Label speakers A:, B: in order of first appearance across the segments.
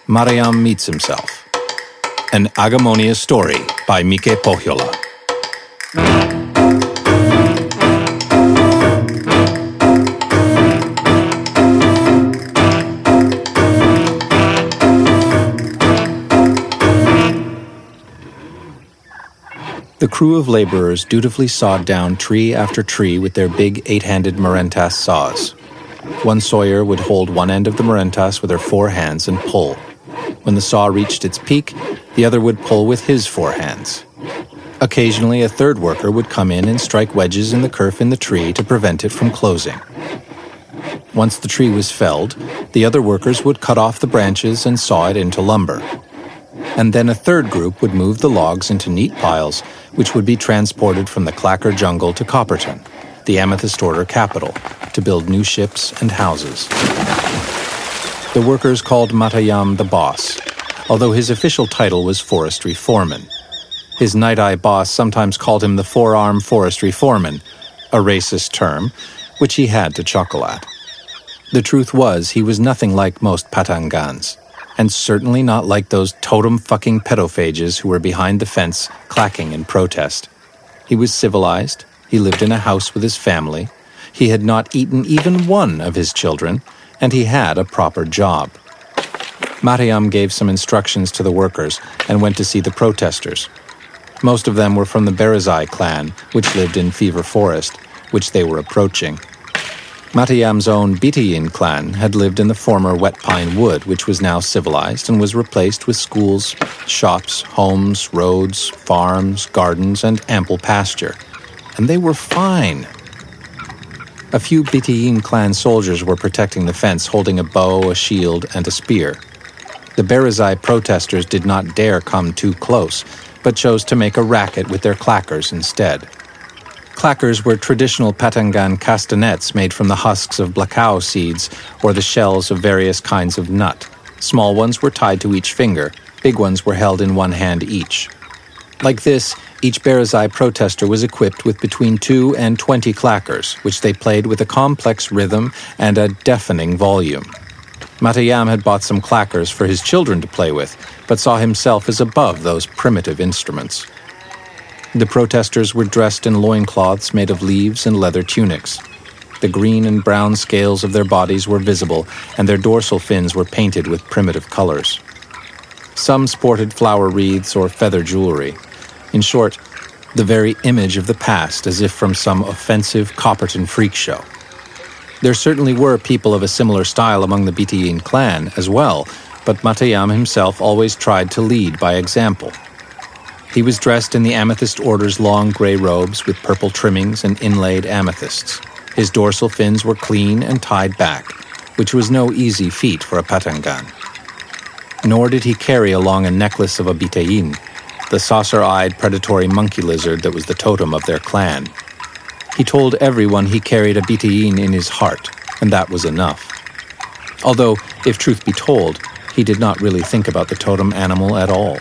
A: Matajam Meets Himself. An Agemonia story by Pohjola. The crew of laborers dutifully sawed down tree after tree with their big 8-handed Marentas saws. One sawyer would hold one end of the Marentas with her 4 hands and pull. When the saw reached its peak, the other would pull with his 4 hands. Occasionally, a third worker would come in and strike wedges in the kerf in the tree to prevent it from closing. Once the tree was felled, the other workers would cut off the branches and saw it into lumber. And then a third group would move the logs into neat piles, which would be transported from the Clacker jungle to Copperton, the Amethyst Order capital, to build new ships and houses. The workers called Matajam the boss, although his official title was forestry foreman. His night-eye boss sometimes called him the four-arm forestry foreman, a racist term, which he had to chuckle at. The truth was he was nothing like most Patangans, and certainly not like those totem-fucking pedophages who were behind the fence clacking in protest. He was civilized, he lived in a house with his family, he had not eaten even one of his children, and he had a proper job. Matajam gave some instructions to the workers and went to see the protesters. Most of them were from the Berazai clan, which lived in Fever Forest, which they were approaching. Matajam's own Bitayin clan had lived in the former Wet Pine Wood, which was now civilized and was replaced with schools, shops, homes, roads, farms, gardens, and ample pasture. And they were fine. A few Bitayin clan soldiers were protecting the fence, holding a bow, a shield, and a spear. The Berazai protesters did not dare come too close, but chose to make a racket with their clackers instead. Clackers were traditional Patangan castanets made from the husks of blacao seeds or the shells of various kinds of nut. Small ones were tied to each finger, big ones were held in one hand each. Like this, each Berazai protester was equipped with between 2 and 20 clackers, which they played with a complex rhythm and a deafening volume. Matajam had bought some clackers for his children to play with, but saw himself as above those primitive instruments. The protesters were dressed in loincloths made of leaves and leather tunics. The green and brown scales of their bodies were visible, and their dorsal fins were painted with primitive colors. Some sported flower wreaths or feather jewelry. In short, the very image of the past, as if from some offensive Copperton freak show. There certainly were people of a similar style among the Bitayin clan as well, but Matajam himself always tried to lead by example. He was dressed in the Amethyst Order's long gray robes with purple trimmings and inlaid amethysts. His dorsal fins were clean and tied back, which was no easy feat for a Patangan. Nor did he carry along a necklace of a Bitayin, the saucer-eyed predatory monkey lizard that was the totem of their clan. He told everyone he carried a Bitayin in his heart, and that was enough. Although, if truth be told, he did not really think about the totem animal at all.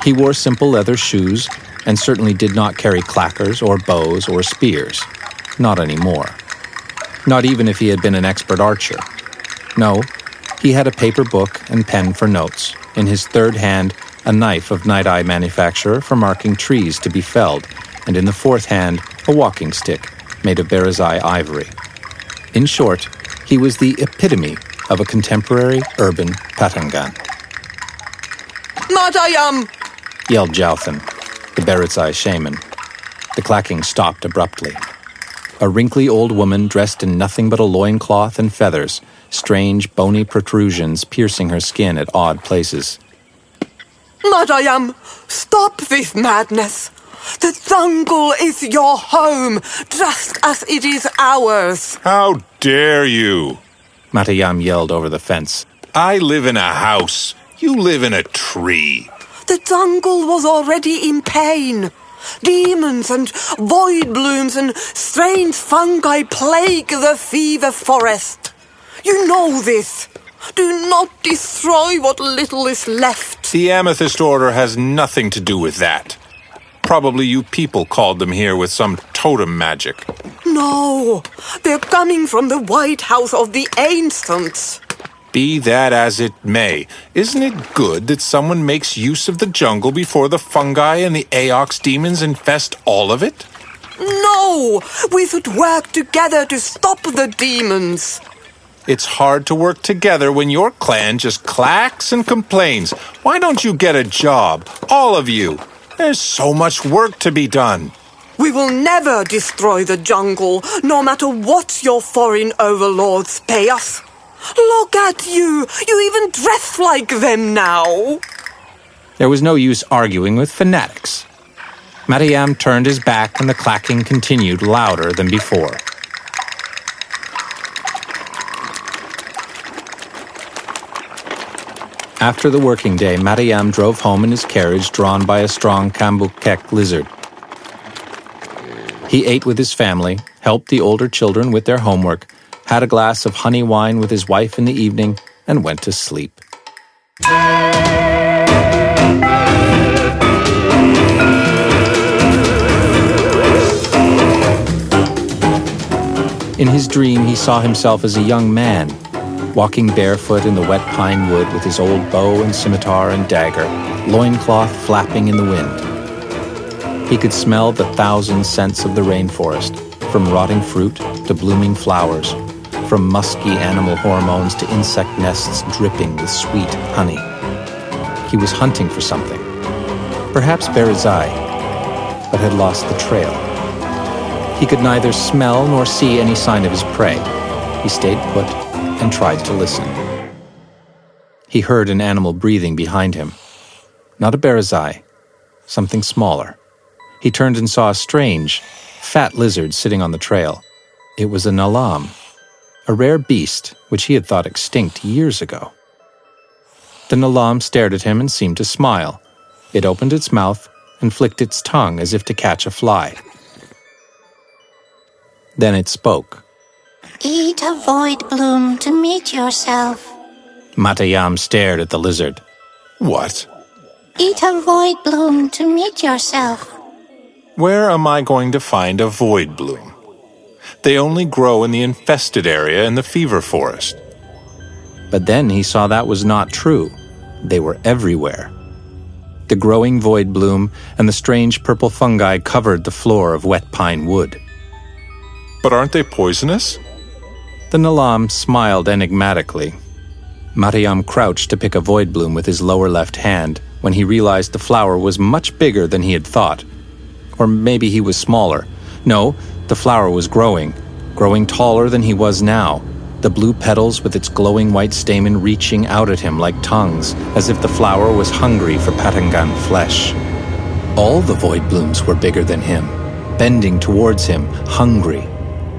A: He wore simple leather shoes, and certainly did not carry clackers or bows or spears. Not anymore. Not even if he had been an expert archer. No, he had a paper book and pen for notes. In his third hand, a knife of night-eye manufacture for marking trees to be felled, and in the fourth hand, a walking stick made of Berazai ivory. In short, he was the epitome of a contemporary urban Patangan.
B: Matajam!
A: Yelled Jouthan, the Berazai shaman. The clacking stopped abruptly. A wrinkly old woman dressed in nothing but a loincloth and feathers, strange bony protrusions piercing her skin at odd places.
B: Matajam, stop this madness. The jungle is your home, just as it is ours.
C: How dare you?
A: Matajam yelled over the fence.
C: I live in a house. You live in a tree.
B: The jungle was already in pain. Demons and void blooms and strange fungi plague the fever forest. You know this. Do not destroy what little is left.
C: The Amethyst Order has nothing to do with that. Probably you people called them here with some totem magic.
B: No, they're coming from the White House of the Ancients.
C: Be that as it may, isn't it good that someone makes use of the jungle before the fungi and the Aox demons infest all of it?
B: No! We should work together to stop the demons.
C: It's hard to work together when your clan just clacks and complains. Why don't you get a job, all of you? There's so much work to be done.
B: We will never destroy the jungle, no matter what your foreign overlords pay us. Look at you! You even dress like them now!
A: There was no use arguing with fanatics. Matajam turned his back and the clacking continued louder than before. After the working day, Matajam drove home in his carriage drawn by a strong kambukek lizard. He ate with his family, helped the older children with their homework, had a glass of honey wine with his wife in the evening, and went to sleep. In his dream, he saw himself as a young man, walking barefoot in the wet pine wood with his old bow and scimitar and dagger, loincloth flapping in the wind. He could smell the 1,000 scents of the rainforest, from rotting fruit to blooming flowers, from musky animal hormones to insect nests dripping with sweet honey. He was hunting for something, perhaps Berizai, but had lost the trail. He could neither smell nor see any sign of his prey. He stayed put and tried to listen. He heard an animal breathing behind him. Not a Berizai, something smaller. He turned and saw a strange, fat lizard sitting on the trail. It was a nalam, a rare beast which he had thought extinct years ago. The nalam stared at him and seemed to smile. It opened its mouth and flicked its tongue as if to catch a fly. Then it spoke.
D: Eat a void bloom to meet yourself.
A: Matajam stared at the lizard.
C: What?
D: Eat a void bloom to meet yourself.
C: Where am I going to find a void bloom? They only grow in the infested area in the fever forest.
A: But then he saw that was not true. They were everywhere. The growing void bloom and the strange purple fungi covered the floor of wet pine wood.
C: But aren't they poisonous?
A: The nalam smiled enigmatically. Matajam crouched to pick a void bloom with his lower left hand when he realized the flower was much bigger than he had thought. Or maybe he was smaller. No, the flower was growing taller than he was now, the blue petals with its glowing white stamen reaching out at him like tongues, as if the flower was hungry for Patangan flesh. All the void blooms were bigger than him, bending towards him, hungry.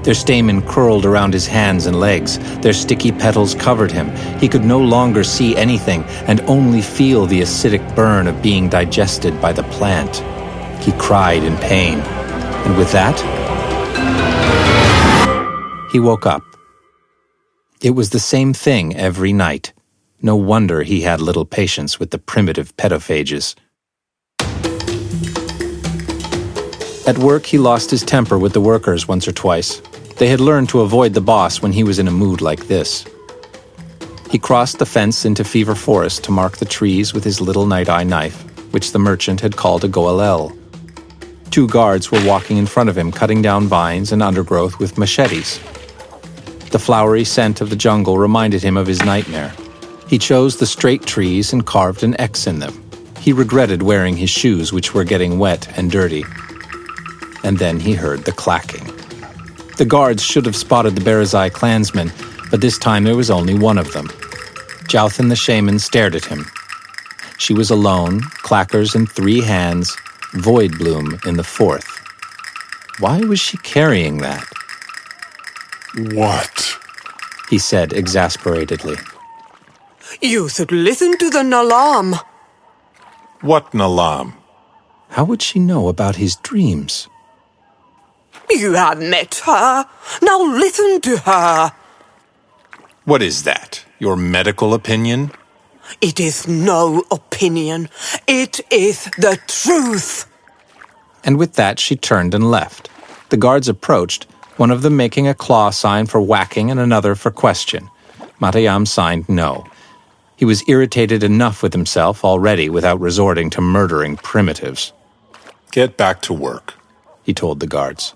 A: Their stamen curled around his hands and legs. Their sticky petals covered him. He could no longer see anything and only feel the acidic burn of being digested by the plant. He cried in pain, and with that, he woke up. It was the same thing every night. No wonder he had little patience with the primitive pedophages. At work, he lost his temper with the workers once or twice. They had learned to avoid the boss when he was in a mood like this. He crossed the fence into Fever Forest to mark the trees with his little night-eye knife, which the merchant had called a goalel. 2 guards were walking in front of him, cutting down vines and undergrowth with machetes. The flowery scent of the jungle reminded him of his nightmare. He chose the straight trees and carved an X in them. He regretted wearing his shoes, which were getting wet and dirty. And then he heard the clacking. The guards should have spotted the Berizai clansmen, but this time there was only one of them. Jouthan the shaman stared at him. She was alone, clackers in 3 hands, void bloom in the 4th. Why was she carrying that?
C: What?
A: He said exasperatedly.
B: You should listen to the nalam.
C: What nalam?
A: How would she know about his dreams?
B: You have met her. Now listen to her.
C: What is that? Your medical opinion?
B: It is no opinion. It is the truth.
A: And with that, she turned and left. The guards approached, one of them making a claw sign for whacking and another for question. Matajam signed no. He was irritated enough with himself already without resorting to murdering primitives.
C: Get back to work,
A: he told the guards.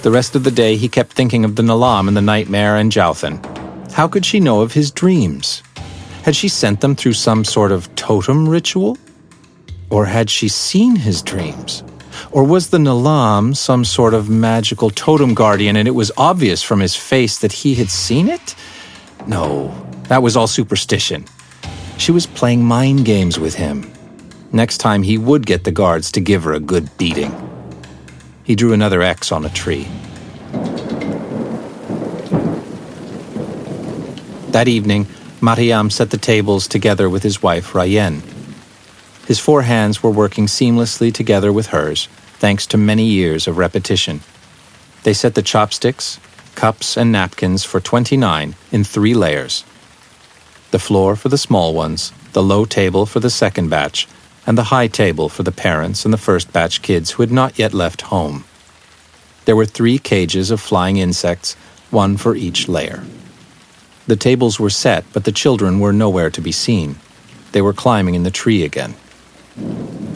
A: The rest of the day he kept thinking of the Nalam and the nightmare and Jouthen. How could she know of his dreams? Had she sent them through some sort of totem ritual? Or had she seen his dreams? Or was the Nalam some sort of magical totem guardian and it was obvious from his face that he had seen it? No, that was all superstition. She was playing mind games with him. Next time he would get the guards to give her a good beating. He drew another X on a tree. That evening, Matajam set the tables together with his wife, Rayen. His 4 hands were working seamlessly together with hers, thanks to many years of repetition. They set the chopsticks, cups, and napkins for 29 in 3 layers. The floor for the small ones, the low table for the second batch, and the high table for the parents and the first batch kids who had not yet left home. There were 3 cages of flying insects, 1 for each layer. The tables were set, but the children were nowhere to be seen. They were climbing in the tree again.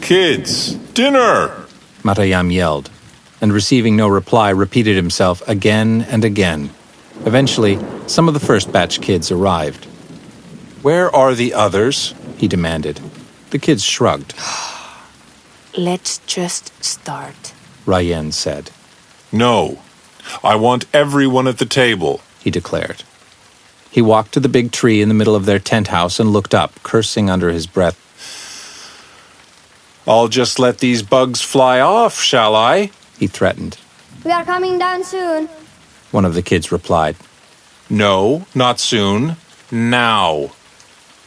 C: Kids, dinner!
A: Matajam yelled, and receiving no reply, repeated himself again and again. Eventually, some of the first batch kids arrived.
C: Where are the others?
A: He demanded. The kids shrugged.
E: Let's just start,
A: Rayen said.
C: No, I want everyone at the table,
A: he declared. He walked to the big tree in the middle of their tent house and looked up, cursing under his breath.
C: I'll just let these bugs fly off, shall I?
A: He threatened.
F: We are coming down soon,
A: one of the kids replied.
C: No, not soon. Now.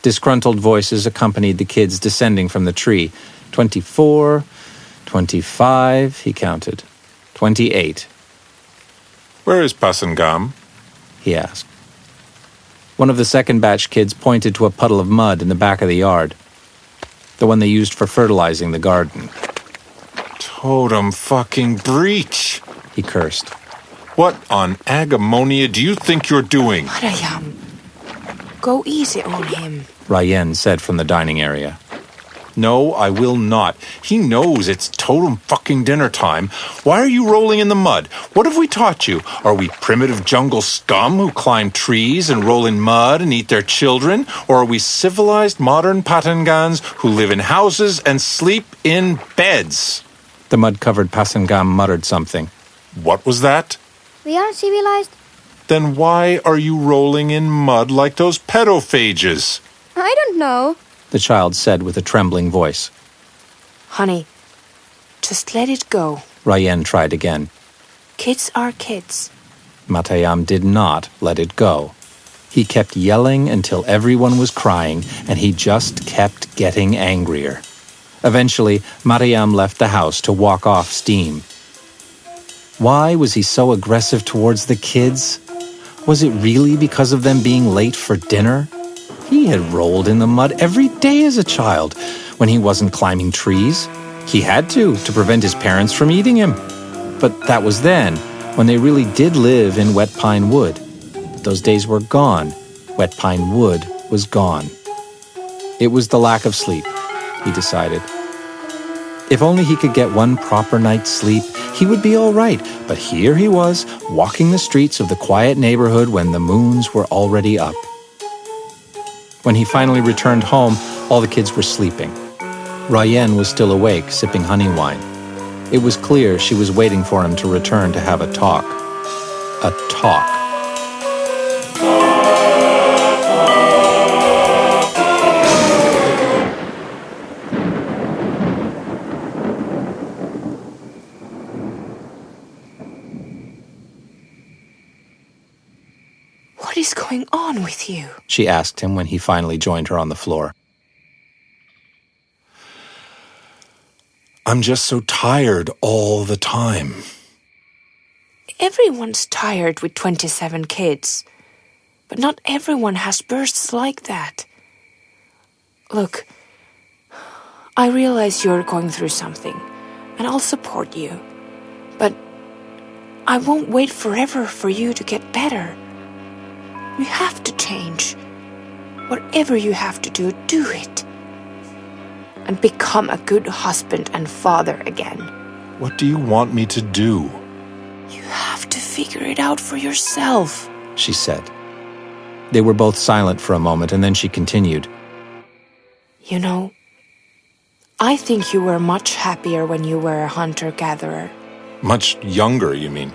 A: Disgruntled voices accompanied the kids descending from the tree. 24, 25, he counted. 28.
C: Where is Pasangam?
A: He asked. One of the second batch kids pointed to a puddle of mud in the back of the yard, the one they used for fertilizing the garden.
C: Totem fucking breach,
A: he cursed.
C: What on Agemonia do you think you're doing?
E: Matajam, go easy on him,
A: Rayen said from the dining area.
C: No, I will not. He knows it's totem fucking dinner time. Why are you rolling in the mud? What have we taught you? Are we primitive jungle scum who climb trees and roll in mud and eat their children? Or are we civilized modern Patangans who live in houses and sleep in beds?
A: The mud-covered Pasangam muttered something.
C: What was that?
F: we are civilized.
C: Then why are you rolling in mud like those pedophages?
F: I don't know.
A: The child said with a trembling voice.
E: Honey, just let it go.
A: Rayen tried again.
E: Kids are kids.
A: Matajam did not let it go. He kept yelling until everyone was crying, and he just kept getting angrier. Eventually, Matajam left the house to walk off steam. Why was he so aggressive towards the kids? Was it really because of them being late for dinner? He had rolled in the mud every day as a child when he wasn't climbing trees. He had to prevent his parents from eating him. But that was then, when they really did live in wet pine wood. Those days were gone. Wet pine wood was gone. It was the lack of sleep, he decided. If only he could get one proper night's sleep, he would be all right. But here he was, walking the streets of the quiet neighborhood when the moons were already up. When he finally returned home, all the kids were sleeping. Rayen was still awake, sipping honey wine. It was clear she was waiting for him to return to have a talk. A talk.
E: What is going on with you?
A: She asked him when he finally joined her on the floor.
C: I'm just so tired all the time.
E: Everyone's tired with 27 kids. But not everyone has bursts like that. Look, I realize you're going through something, and I'll support you. But I won't wait forever for you to get better. You have to change. Whatever you have to do, do it. And become a good husband and father again.
C: What do you want me to do?
E: You have to figure it out for yourself,
A: she said. They were both silent for a moment, and then she continued.
E: You know, I think you were much happier when you were a hunter-gatherer.
C: Much younger, you mean?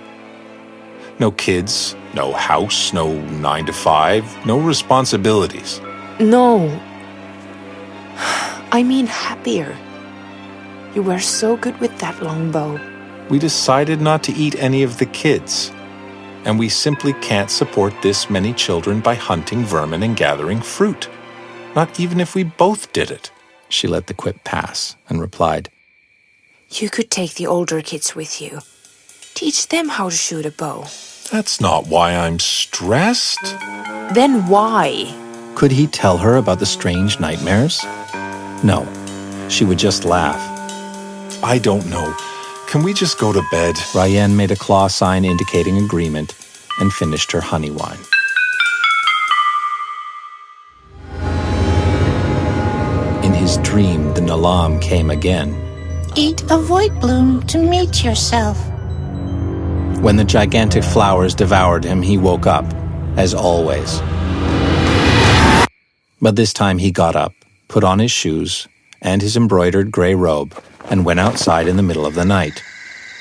C: No kids, no house, no 9 to 5, no responsibilities.
E: No. I mean happier. You were so good with that longbow.
C: We decided not to eat any of the kids. And we simply can't support this many children by hunting vermin and gathering fruit. Not even if we both did it.
A: She let the quip pass and replied,
E: You could take the older kids with you. Teach them how to shoot a bow.
C: That's not why I'm stressed.
E: Then why?
A: Could he tell her about the strange nightmares? No, she would just laugh.
C: I don't know. Can we just go to bed?
A: Ryan made a claw sign indicating agreement and finished her honey wine. In his dream, the Nalam came again.
D: Eat a void bloom to meet yourself.
A: When the gigantic flowers devoured him, he woke up, as always. But this time he got up, put on his shoes and his embroidered grey robe, and went outside in the middle of the night.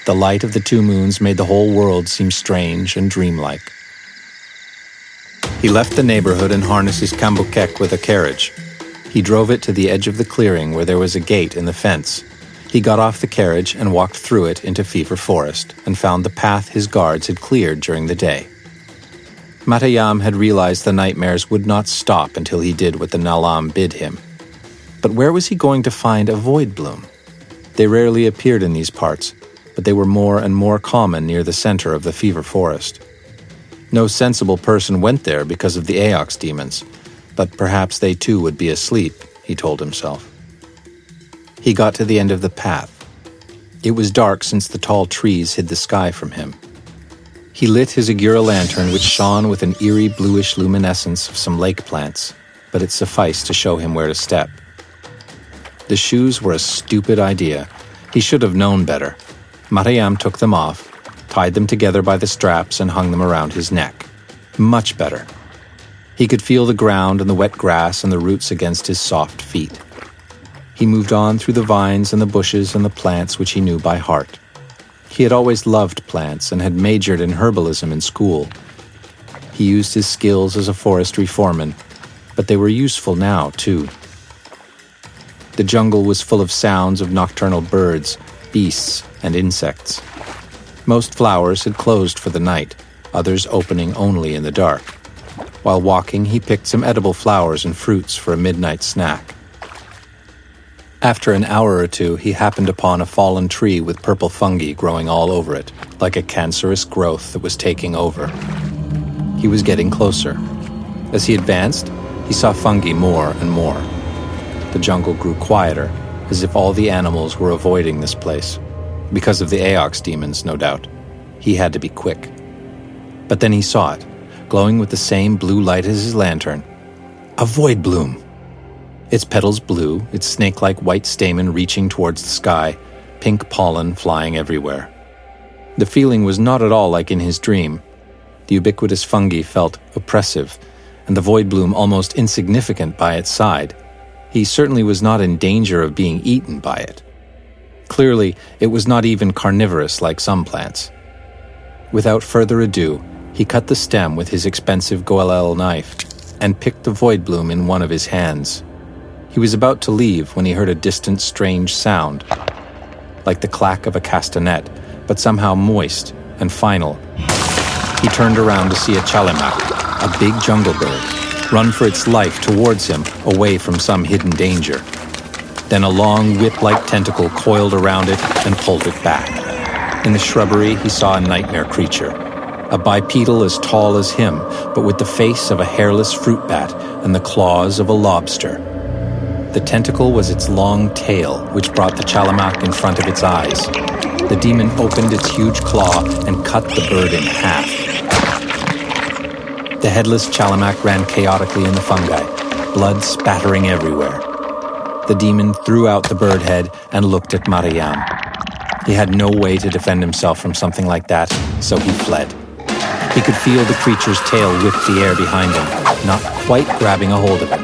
A: The light of the 2 moons made the whole world seem strange and dreamlike. He left the neighborhood and harnessed his kambukek with a carriage. He drove it to the edge of the clearing where there was a gate in the fence. He got off the carriage and walked through it into Fever Forest and found the path his guards had cleared during the day. Matajam had realized the nightmares would not stop until he did what the Nalam bid him. But where was he going to find a void bloom? They rarely appeared in these parts, but they were more and more common near the center of the Fever Forest. No sensible person went there because of the Aox demons, but perhaps they too would be asleep, he told himself. He got to the end of the path. It was dark since the tall trees hid the sky from him. He lit his Agura lantern, which shone with an eerie bluish luminescence of some lake plants, but it sufficed to show him where to step. The shoes were a stupid idea. He should have known better. Matajam took them off, tied them together by the straps, and hung them around his neck. Much better. He could feel the ground and the wet grass and the roots against his soft feet. He moved on through the vines and the bushes and the plants which he knew by heart. He had always loved plants and had majored in herbalism in school. He used his skills as a forestry foreman, but they were useful now, too. The jungle was full of sounds of nocturnal birds, beasts, and insects. Most flowers had closed for the night, others opening only in the dark. While walking, he picked some edible flowers and fruits for a midnight snack. After an hour or two, he happened upon a fallen tree with purple fungi growing all over it, like a cancerous growth that was taking over. He was getting closer. As he advanced, he saw fungi more and more. The jungle grew quieter, as if all the animals were avoiding this place. Because of the Aox demons, no doubt. He had to be quick. But then he saw it, glowing with the same blue light as his lantern. A void bloom! Its petals blue, its snake-like white stamen reaching towards the sky, pink pollen flying everywhere. The feeling was not at all like in his dream. The ubiquitous fungi felt oppressive, and the void bloom almost insignificant by its side. He certainly was not in danger of being eaten by it. Clearly, it was not even carnivorous like some plants. Without further ado, he cut the stem with his expensive goelel knife and picked the void bloom in one of his hands. He was about to leave when he heard a distant, strange sound, like the clack of a castanet, but somehow moist and final. He turned around to see a chalamak, a big jungle bird, run for its life towards him, away from some hidden danger. Then a long whip-like tentacle coiled around it and pulled it back. In the shrubbery, he saw a nightmare creature, a bipedal as tall as him, but with the face of a hairless fruit bat and the claws of a lobster. The tentacle was its long tail, which brought the chalamak in front of its eyes. The demon opened its huge claw and cut the bird in half. The headless Chalamak ran chaotically in the fungi, blood spattering everywhere. The demon threw out the bird head and looked at Matajam. He had no way to defend himself from something like that, so he fled. He could feel the creature's tail whip the air behind him, not quite grabbing a hold of him.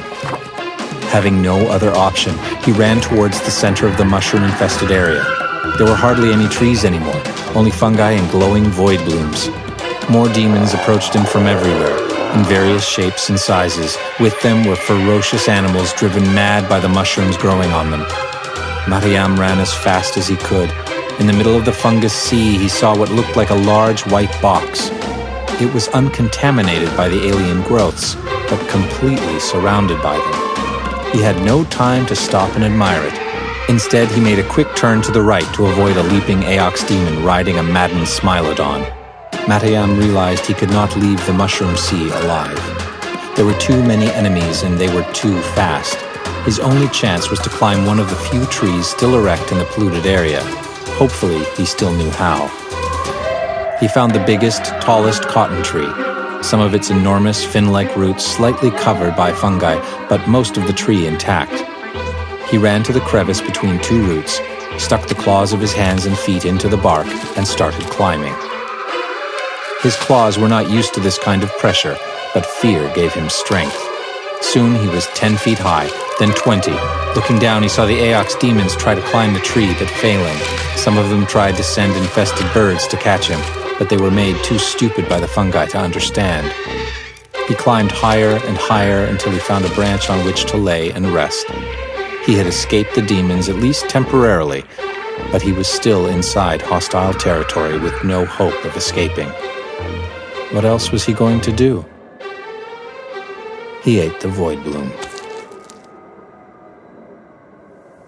A: Having no other option, he ran towards the center of the mushroom-infested area. There were hardly any trees anymore, only fungi and glowing void blooms. More demons approached him from everywhere, in various shapes and sizes. With them were ferocious animals driven mad by the mushrooms growing on them. Matajam ran as fast as he could. In the middle of the fungus sea, he saw what looked like a large white box. It was uncontaminated by the alien growths, but completely surrounded by them. He had no time to stop and admire it. Instead, he made a quick turn to the right to avoid a leaping Aox demon riding a maddened Smilodon. Matajam realized he could not leave the mushroom sea alive. There were too many enemies and they were too fast. His only chance was to climb one of the few trees still erect in the polluted area. Hopefully, he still knew how. He found the biggest, tallest cotton tree, some of its enormous fin-like roots slightly covered by fungi, but most of the tree intact. He ran to the crevice between two roots, stuck the claws of his hands and feet into the bark, and started climbing. His claws were not used to this kind of pressure, but fear gave him strength. Soon he was 10 feet high, then 20. Looking down, he saw the Aox demons try to climb the tree, but failing. Some of them tried to send infested birds to catch him, but they were made too stupid by the fungi to understand. He climbed higher and higher until he found a branch on which to lay and rest. He had escaped the demons, at least temporarily, but he was still inside hostile territory with no hope of escaping. What else was he going to do? He ate the void bloom.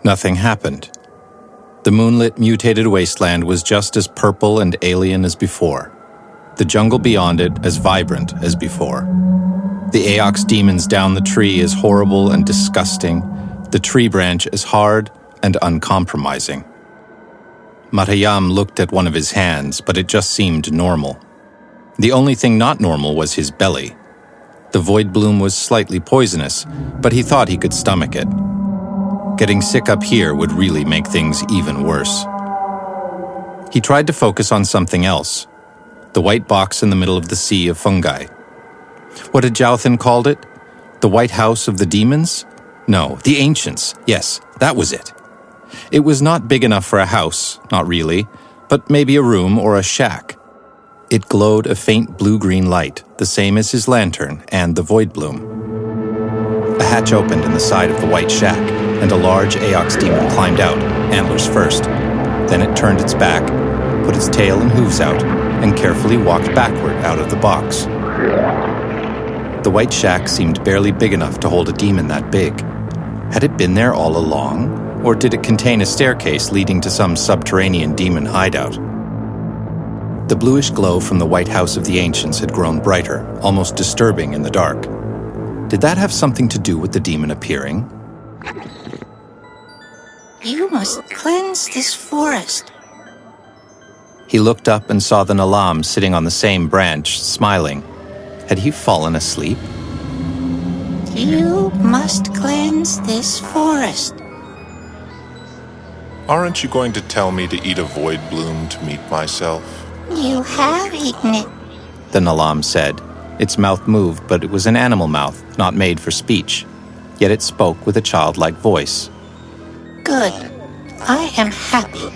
A: Nothing happened. The moonlit, mutated wasteland was just as purple and alien as before. The jungle beyond it as vibrant as before. The Aox demons down the tree as horrible and disgusting. The tree branch as hard and uncompromising. Matajam looked at one of his hands, but it just seemed normal. The only thing not normal was his belly. The void bloom was slightly poisonous, but he thought he could stomach it. Getting sick up here would really make things even worse. He tried to focus on something else. The white box in the middle of the sea of fungi. What had Jauthan called it? The White House of the Demons? No, the Ancients. Yes, that was it. It was not big enough for a house, not really, but maybe a room or a shack. It glowed a faint blue-green light, the same as his lantern and the void bloom. A hatch opened in the side of the white shack, and a large Aox demon climbed out, antlers first. Then it turned its back, put its tail and hooves out, and carefully walked backward out of the box. The white shack seemed barely big enough to hold a demon that big. Had it been there all along, or did it contain a staircase leading to some subterranean demon hideout? The bluish glow from the White House of the Ancients had grown brighter, almost disturbing in the dark. Did that have something to do with the demon appearing?
D: You must cleanse this forest.
A: He looked up and saw the Nalam sitting on the same branch, smiling. Had he fallen asleep?
D: You must cleanse this forest.
G: Aren't you going to tell me to eat a void bloom to meet myself?
D: You have eaten it.
A: The Nalam said. Its mouth moved, but it was an animal mouth, not made for speech. Yet it spoke with a childlike voice.
D: Good. I am happy.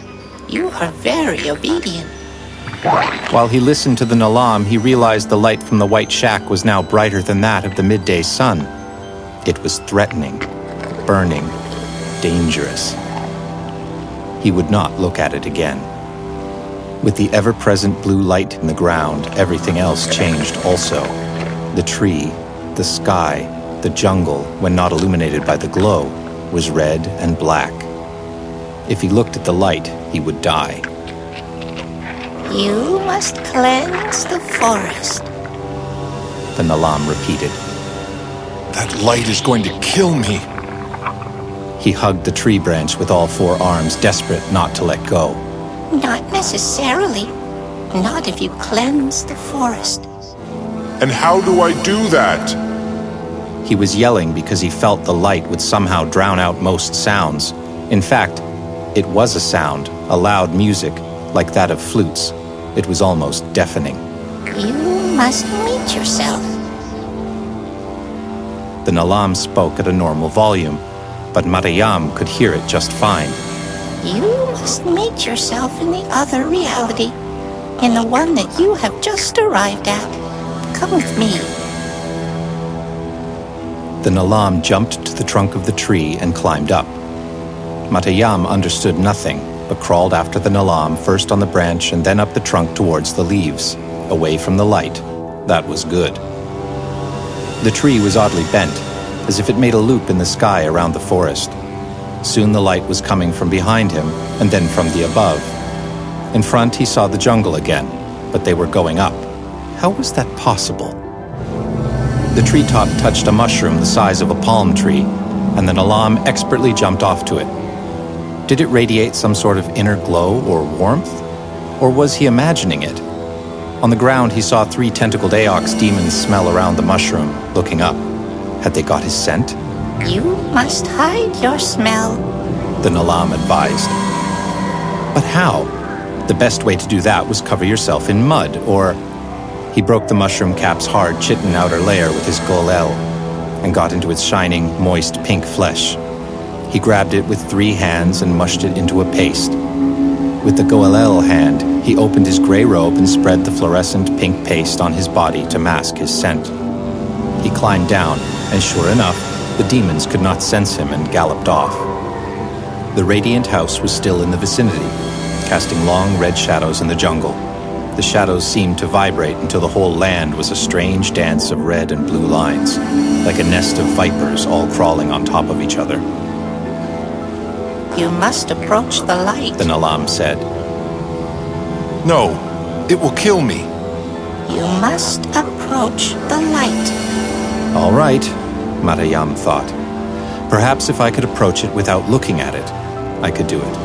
D: You are very obedient.
A: While he listened to the Nalam, he realized the light from the white shack was now brighter than that of the midday sun. It was threatening, burning, dangerous. He would not look at it again. With the ever-present blue light in the ground, everything else changed also. The tree, the sky, the jungle, when not illuminated by the glow, was red and black. If he looked at the light, he would die.
D: You must cleanse the forest.
A: The Nalam repeated.
G: That light is going to kill me.
A: He hugged the tree branch with all four arms, desperate not to let go.
D: Not necessarily. Not if you cleanse the forest.
G: And how do I do that?
A: He was yelling because he felt the light would somehow drown out most sounds. In fact, it was a sound, a loud music, like that of flutes. It was almost deafening.
D: You must meet yourself.
A: The Nalam spoke at a normal volume, but Matajam could hear it just fine.
D: You must meet yourself in the other reality, in the one that you have just arrived at. Come with me.
A: The Nalam jumped to the trunk of the tree and climbed up. Matajam understood nothing, but crawled after the Nalam, first on the branch and then up the trunk towards the leaves, away from the light. That was good. The tree was oddly bent, as if it made a loop in the sky around the forest. Soon the light was coming from behind him, and then from the above. In front he saw the jungle again, but they were going up. How was that possible? The treetop touched a mushroom the size of a palm tree, and the Nalam expertly jumped off to it. Did it radiate some sort of inner glow or warmth? Or was he imagining it? On the ground, he saw 3 tentacled Aox demons smell around the mushroom, looking up. Had they got his scent?
D: You must hide your smell,
A: The Nalam advised. But how? The best way to do that was cover yourself in mud, or... He broke the mushroom cap's hard chitin outer layer with his golel and got into its shining, moist pink flesh. He grabbed it with 3 hands and mushed it into a paste. With the golel hand, he opened his gray robe and spread the fluorescent pink paste on his body to mask his scent. He climbed down, and sure enough, the demons could not sense him and galloped off. The radiant house was still in the vicinity, casting long red shadows in the jungle. The shadows seemed to vibrate until the whole land was a strange dance of red and blue lines, like a nest of vipers all crawling on top of each other.
D: You must approach the light.
A: The Nalam said.
G: No, it will kill me.
D: You must approach the light.
A: All right, Matajam thought. Perhaps if I could approach it without looking at it, I could do it.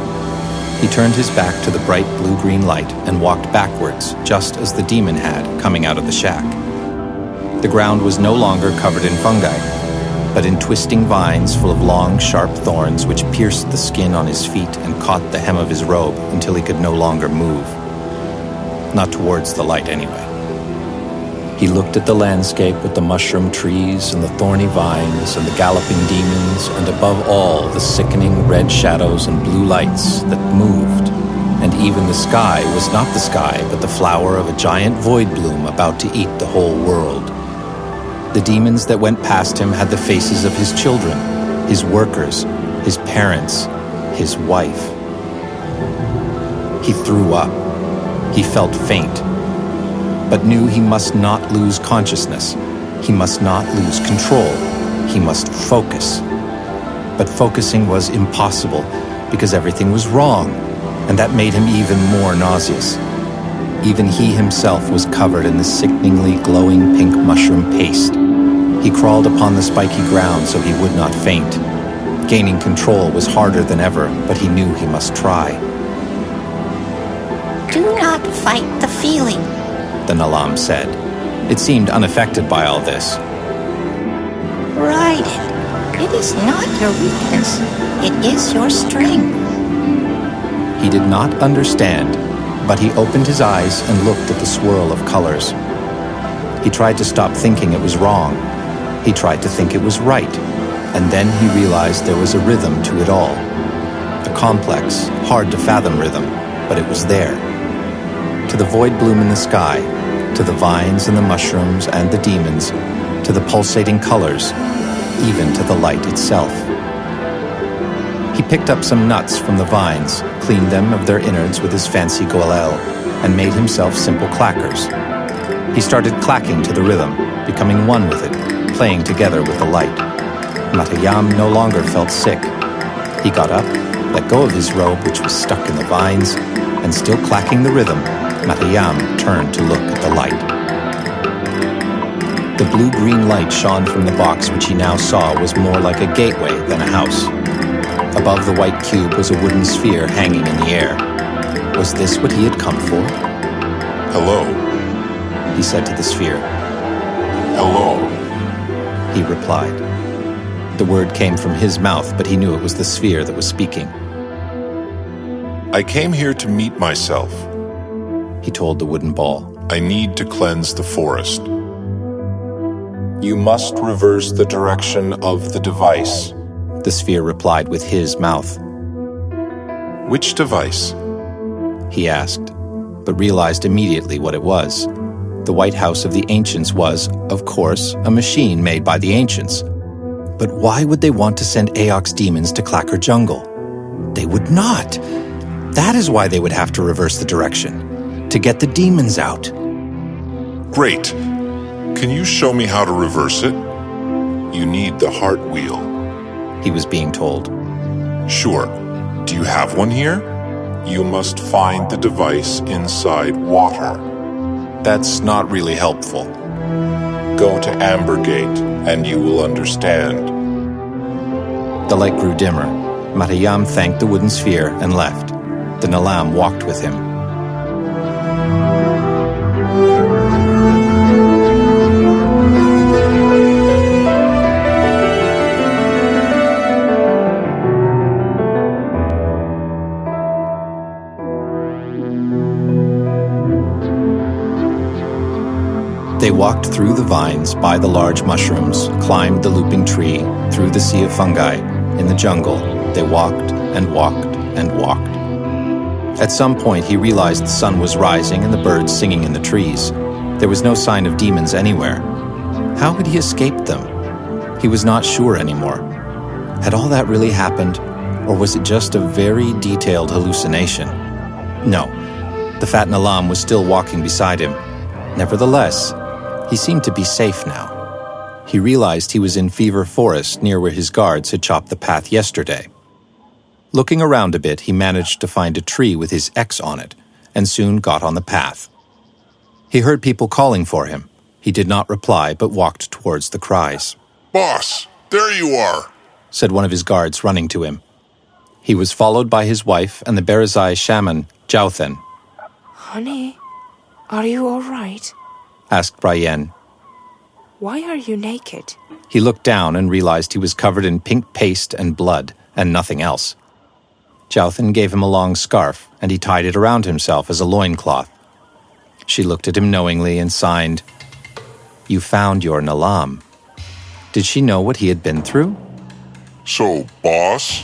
A: He turned his back to the bright blue-green light and walked backwards, just as the demon had, coming out of the shack. The ground was no longer covered in fungi, but in twisting vines full of long, sharp thorns which pierced the skin on his feet and caught the hem of his robe until he could no longer move. Not towards the light, anyway. He looked at the landscape with the mushroom trees and the thorny vines and the galloping demons, and above all the sickening red shadows and blue lights that moved. And even the sky was not the sky, but the flower of a giant void bloom about to eat the whole world. The demons that went past him had the faces of his children, his workers, his parents, his wife. He threw up. He felt faint, but knew he must not lose consciousness. He must not lose control. He must focus. But focusing was impossible because everything was wrong, and that made him even more nauseous. Even he himself was covered in the sickeningly glowing pink mushroom paste. He crawled upon the spiky ground so he would not faint. Gaining control was harder than ever, but he knew he must try.
D: Do not fight the feeling,
A: The Nalam said. It seemed unaffected by all this.
D: Ride it. It is not your weakness. It is your strength.
A: He did not understand, but he opened his eyes and looked at the swirl of colors. He tried to stop thinking it was wrong. He tried to think it was right, and then he realized there was a rhythm to it all. A complex, hard-to-fathom rhythm, but it was there. To the void bloom in the sky, to the vines and the mushrooms and the demons, to the pulsating colors, even to the light itself. He picked up some nuts from the vines, cleaned them of their innards with his fancy golel, and made himself simple clackers. He started clacking to the rhythm, becoming one with it, playing together with the light. Matajam no longer felt sick. He got up, let go of his robe which was stuck in the vines, and still clacking the rhythm, Matajam turned to look at the light. The blue-green light shone from the box which he now saw was more like a gateway than a house. Above the white cube was a wooden sphere hanging in the air. Was this what he had come for?
G: Hello.
A: He said to the sphere.
G: Hello.
A: he replied. The word came from his mouth, but he knew it was the sphere that was speaking.
G: I came here to meet myself.
A: He told the wooden ball.
G: I need to cleanse the forest. You must reverse the direction of the device.
A: The sphere replied with his mouth.
G: Which device?
A: He asked, but realized immediately what it was. The White House of the Ancients was, of course, a machine made by the Ancients. But why would they want to send Aok's demons to Clacker Jungle? They would not. That is why they would have to reverse the direction, to get the demons out.
G: Great. Can you show me how to reverse it? You need the heart wheel.
A: He was being told.
G: Sure. Do you have one here? You must find the device inside water.
A: That's not really helpful.
G: Go to Ambergate and you will understand.
A: The light grew dimmer. Matajam thanked the wooden sphere and left. The Nalam walked with him. They walked through the vines, by the large mushrooms, climbed the looping tree, through the sea of fungi. In the jungle, they walked and walked and walked. At some point, he realized the sun was rising and the birds singing in the trees. There was no sign of demons anywhere. How had he escaped them? He was not sure anymore. Had all that really happened, or was it just a very detailed hallucination? No, the fat Nalam was still walking beside him. Nevertheless, he seemed to be safe now. He realized he was in Fever Forest, near where his guards had chopped the path yesterday. Looking around a bit, he managed to find a tree with his X on it, and soon got on the path. He heard people calling for him. He did not reply, but walked towards the cries.
G: Boss, there you are,
A: said one of his guards, running to him. He was followed by his wife and the Berazai shaman, Jauthen.
E: Honey, are you all right?
A: Asked Brian.
E: Why are you naked?
A: He looked down and realized he was covered in pink paste and blood, and nothing else. Jauthen gave him a long scarf, and he tied it around himself as a loincloth. She looked at him knowingly and signed, "You found your Nalam." Did she know what he had been through?
G: So, boss?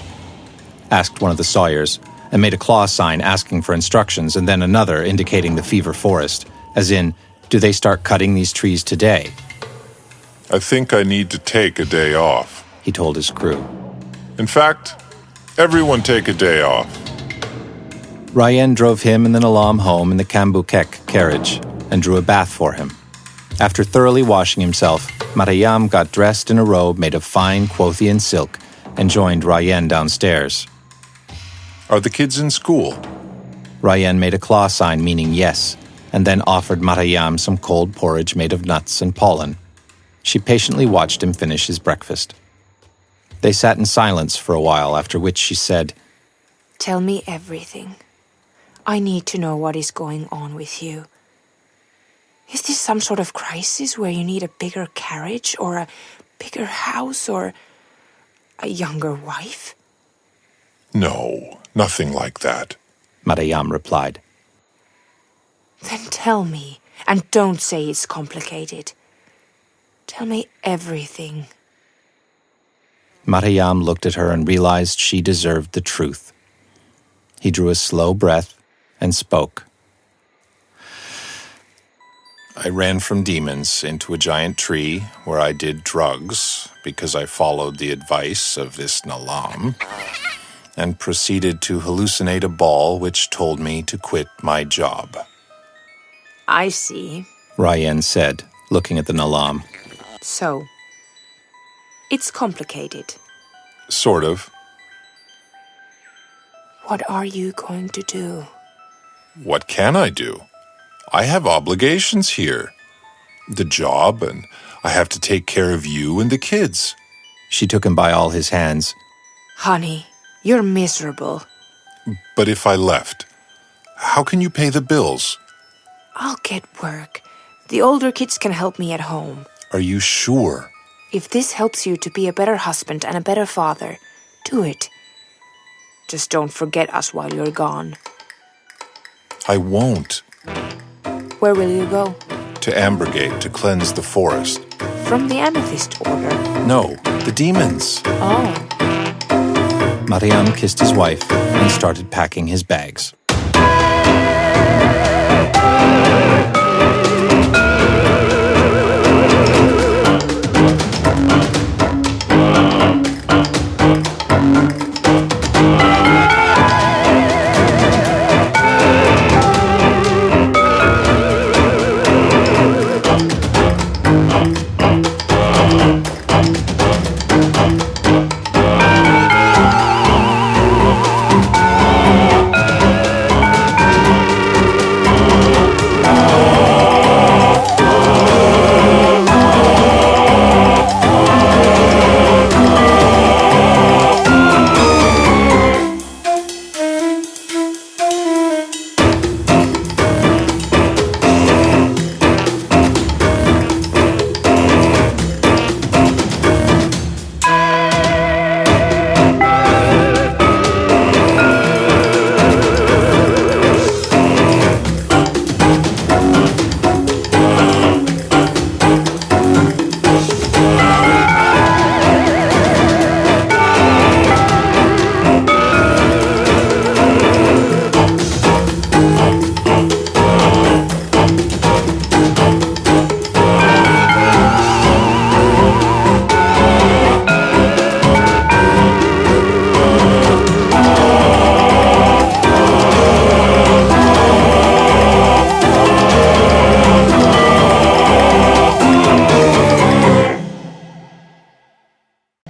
A: Asked one of the sawyers, and made a claw sign asking for instructions, and then another indicating the Fever Forest, as in, do they start cutting these trees today?
G: I think I need to take a day off,
A: he told his crew.
G: In fact, everyone take a day off.
A: Ryan drove him and the Nalam home in the Kambukek carriage and drew a bath for him. After thoroughly washing himself, Matajam got dressed in a robe made of fine Quothian silk and joined Ryan downstairs.
G: Are the kids in school?
A: Ryan made a claw sign meaning yes, and then offered Matajam some cold porridge made of nuts and pollen. She patiently watched him finish his breakfast. They sat in silence for a while, after which she said,
E: Tell me everything. I need to know what is going on with you. Is this some sort of crisis where you need a bigger carriage or a bigger house or a younger wife?
G: No, nothing like that,
A: Matajam replied.
E: Then tell me, and don't say it's complicated. Tell me everything.
A: Matajam looked at her and realized she deserved the truth. He drew a slow breath and spoke.
G: I ran from demons into a giant tree where I did drugs because I followed the advice of this Nalam and proceeded to hallucinate a ball which told me to quit my job.
E: I see,
A: Ryan said, looking at the Nalam.
E: So, it's complicated.
G: Sort of.
E: What are you going to do?
G: What can I do? I have obligations here. The job, and I have to take care of you and the kids.
A: She took him by all his hands.
E: Honey, you're miserable.
G: But if I left, how can you pay the bills?
E: I'll get work. The older kids can help me at home.
G: Are you sure?
E: If this helps you to be a better husband and a better father, do it. Just don't forget us while you're gone.
G: I won't.
E: Where will you go?
G: To Ambergate to cleanse the forest.
E: From the Amethyst Order.
G: No, the demons.
E: Oh.
A: Matajam kissed his wife and started packing his bags.